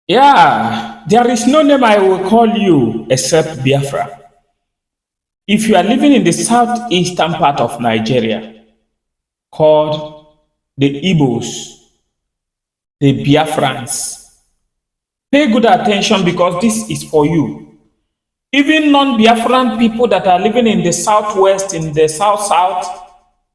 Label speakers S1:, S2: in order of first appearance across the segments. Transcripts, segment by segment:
S1: Yeah, there is no name I will call you except Biafra. If you are living in the southeastern part of Nigeria, called the Igbos, the Biafrans, pay good attention because this is for you. Even non-Biafran people that are living in the southwest, in the south-south,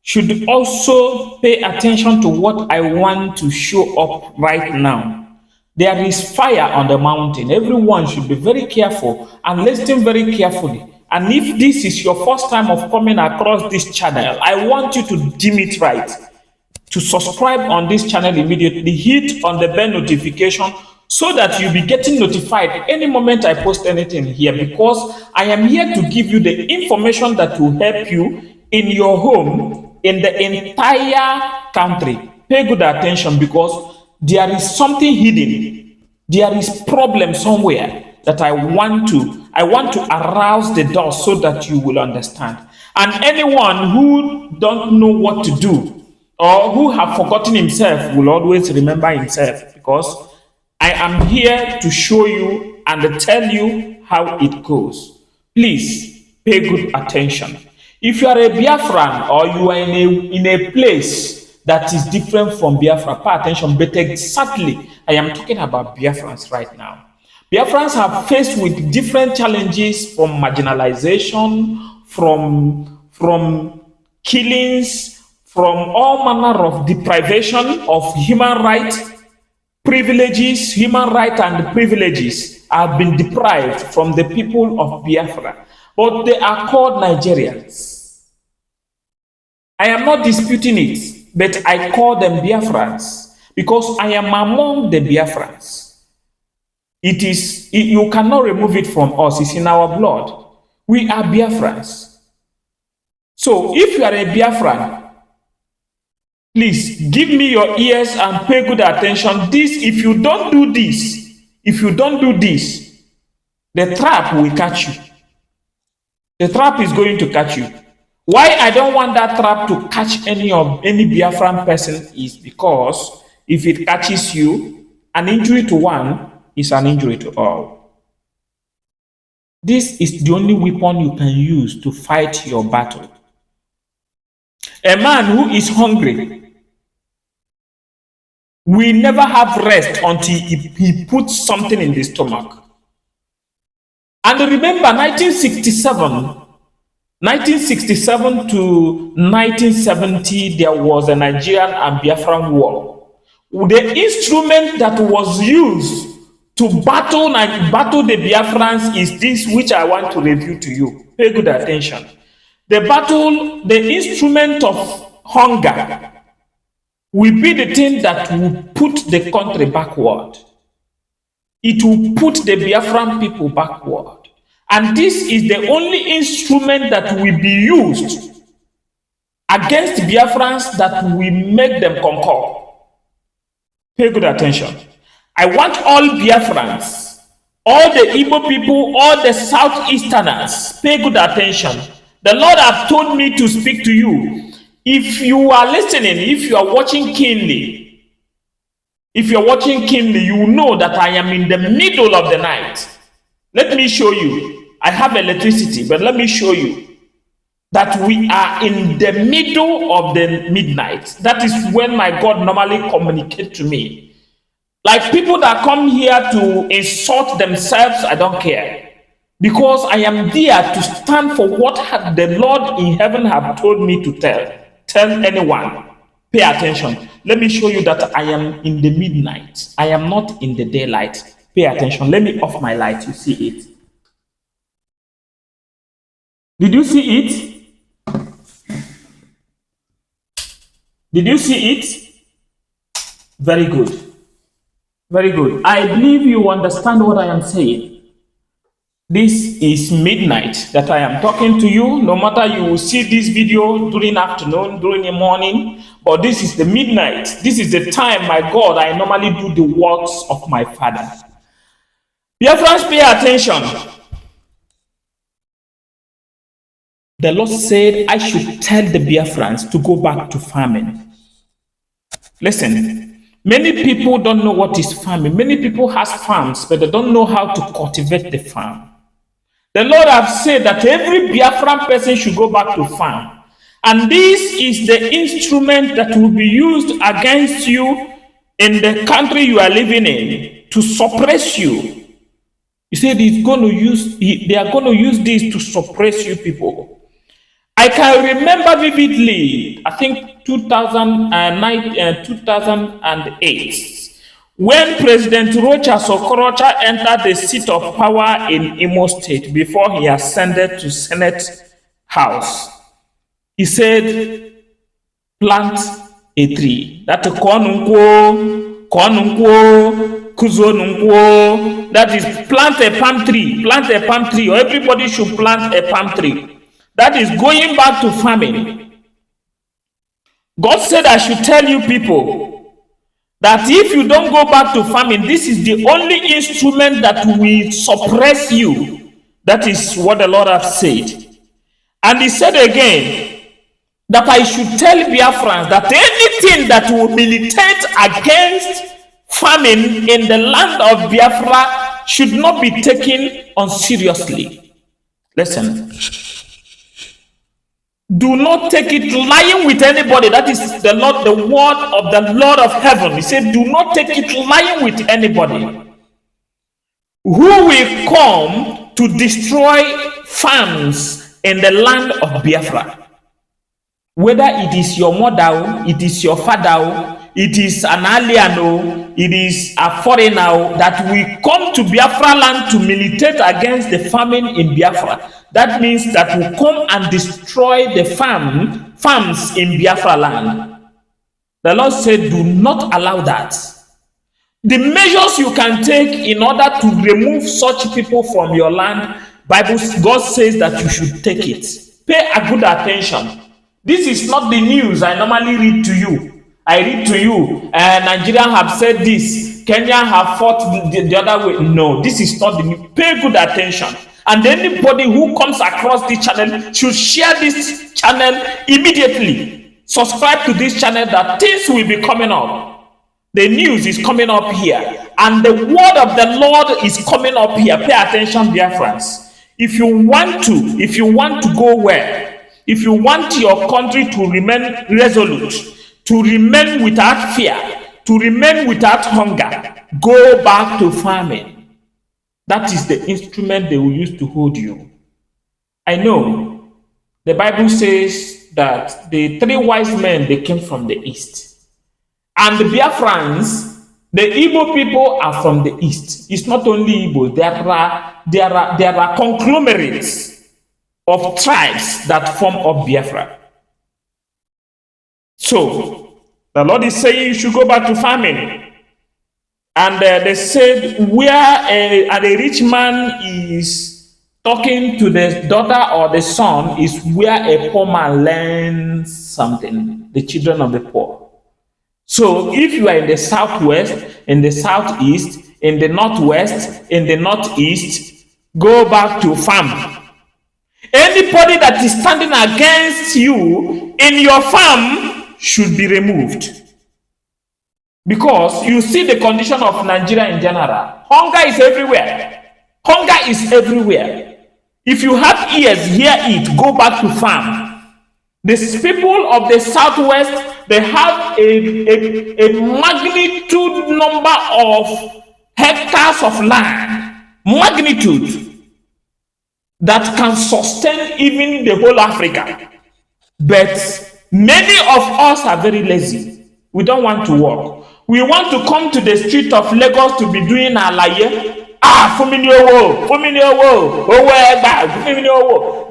S1: should also pay attention to what I want to show up right now. There is fire on the mountain. Everyone should be very careful and listen very carefully. And if this is your first time of coming across this channel, I want you to dim it right. To subscribe on this channel immediately, hit on the bell notification so that you'll be getting notified any moment I post anything here, because I am here to give you the information that will help you in your home, in the entire country. Pay good attention because there is something hidden. There is problem somewhere that I want to arouse the door so that you will understand. And anyone who don't know what to do or who have forgotten himself will always remember himself, because I am here to show you and tell you how it goes. Please pay good attention. If you are a Biafran or you are in a place that is different from Biafra, pay attention. But exactly, I am talking about Biafrans right now. Biafrans have faced with different challenges, from marginalization, from killings, from all manner of deprivation of human rights, privileges, human rights and privileges have been deprived from the people of Biafra. But they are called Nigerians. I am not disputing it, but I call them Biafrans because I am among the Biafrans. You cannot remove it from us. It's in our blood. We are Biafrans. So if you are a Biafran, please give me your ears and pay good attention. If you don't do this, the trap will catch you. The trap is going to catch you. Why I don't want that trap to catch any Biafran person is because if it catches you, an injury to one is an injury to all. This is the only weapon you can use to fight your battle. A man who is hungry will never have rest until he puts something in the stomach. And remember, 1967 to 1970, there was a Nigerian and Biafran war. The instrument that was used to battle the Biafrans is this, which I want to review to you. Pay good attention. The instrument of hunger will be the thing that will put the country backward. It will put the Biafran people backward. And this is the only instrument that will be used against Biafrans that will make them conquer. Pay good attention. I want all Biafrans, all the Igbo people, all the Southeasterners, pay good attention. The Lord has told me to speak to you. If you are listening, if you are watching keenly, you will know that I am in the middle of the night. Let me show you. I have electricity, but let me show you that we are in the middle of the midnight. That is when my God normally communicates to me. Like people that come here to insult themselves, I don't care. Because I am there to stand for what the Lord in heaven have told me to tell anyone. Pay attention. Let me show you that I am in the midnight. I am not in the daylight. Pay attention. Let me off my light. You see it? Did you see it? Did you see it? Very good. Very good. I believe you understand what I am saying. This is midnight that I am talking to you. No matter you will see this video during afternoon, during the morning, but this is the midnight. This is the time, my God, I normally do the works of my Father. Dear friends, pay attention. The Lord said I should tell the Biafrans to go back to farming. Listen, Many people don't know what is farming. Many people has farms, but they don't know how to cultivate the farm. The Lord has said that every Biafran person should go back to farm. And this is the instrument that will be used against you in the country you are living in to suppress you. He said they are going to use this to suppress you people. I can remember vividly, I think 2008, when President Rocha Sokorocha entered the seat of power in Imo State before he ascended to Senate House. He said, plant a tree. That that is, plant a palm tree, or everybody should plant a palm tree. That is going back to farming. God said I should tell you people that if you don't go back to farming, this is the only instrument that will suppress you. That is what the Lord has said. And he said again that I should tell Biafrans that anything that will militate against famine in the land of Biafra should not be taken on seriously. Listen. Do not take it lying with anybody. That is the Lord, the word of the Lord of heaven. He said, do not take it lying with anybody who will come to destroy farms in the land of Biafra. Whether it is your mother, it is your father, it is an alien, it is a foreigner that will come to Biafra land to militate against the famine in Biafra. That means that will come and destroy the farms in Biafra land. The Lord said, do not allow that. The measures you can take in order to remove such people from your land, God says that you should take it. Pay a good attention. This is not the news I normally read to you. I read to you, Nigeria have said this, Kenya have fought the other way. No, this is not the news. Pay good attention. And anybody who comes across this channel should share this channel immediately. Subscribe to this channel, that things will be coming up. The news is coming up here. And the word of the Lord is coming up here. Pay attention, dear friends. If you want to go well, if you want your country to remain resolute, to remain without fear, to remain without hunger, go back to farming. That is the instrument they will use to hold you. I know the Bible says that the 3 wise men, they came from the east. And the Biafrans, the Igbo people are from the east. It's not only Igbo, there are conglomerates of tribes that form up Biafra. So the Lord is saying you should go back to farming. And they said where a rich man is talking to the daughter or the son is where a poor man learns something, the children of the poor. So if you are in the southwest, in the southeast, in the northwest, in the northeast, go back to farm. Anybody that is standing against you in your farm should be removed. Because you see the condition of Nigeria in general. Hunger is everywhere. Hunger is everywhere. If you have ears, hear it. Go back to farm. The people of the southwest, they have a magnitude number of hectares of land. Magnitude that can sustain even the whole Africa. But many of us are very lazy. We don't want to work. We want to come to the street of Lagos to be doing alaye.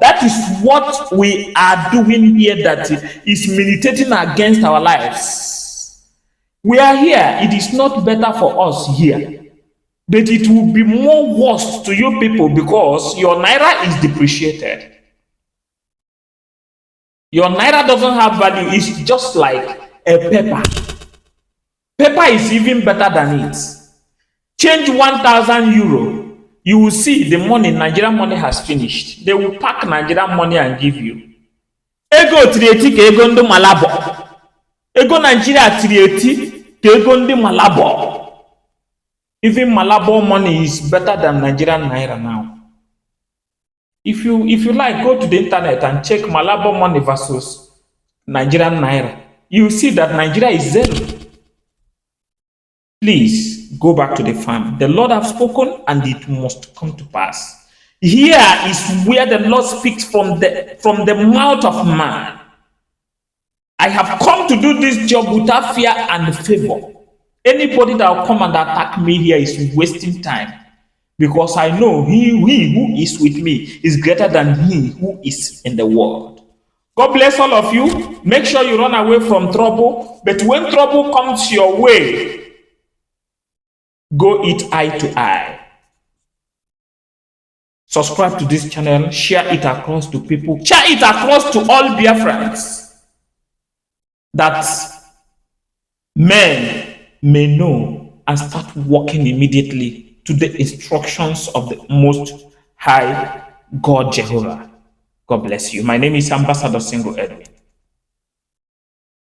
S1: That is what we are doing here, that is militating against our lives. We are here. It is not better for us here. But it will be more worse to you people because your naira is depreciated. Your naira doesn't have value. It's just like a paper. Paper is even better than it. Change 1,000 euro. You will see the money, Nigerian money has finished. They will pack Nigerian money and give you. Ego trieti ke ego ndo malabo. Ego Nigeria trieti. Kegondi Malabo. Even Malabo money is better than Nigerian Naira now. If you like, go to the internet and check Malabo money versus Nigerian Naira. You see that Nigeria is zero. Please go back to the farm. The Lord has spoken and it must come to pass. Here is where the Lord speaks from the mouth of man. I have come to do this job without fear and favor. Anybody that will come and attack me here is wasting time, because I know he who is with me is greater than he who is in the world. God bless all of you. Make sure you run away from trouble. But when trouble comes your way, go it eye to eye. Subscribe to this channel. Share it across to people. Share it across to all Biafrans, that men may know and start working immediately to the instructions of the Most High God Jehovah. God bless you. My name is Ambassador Single Edu.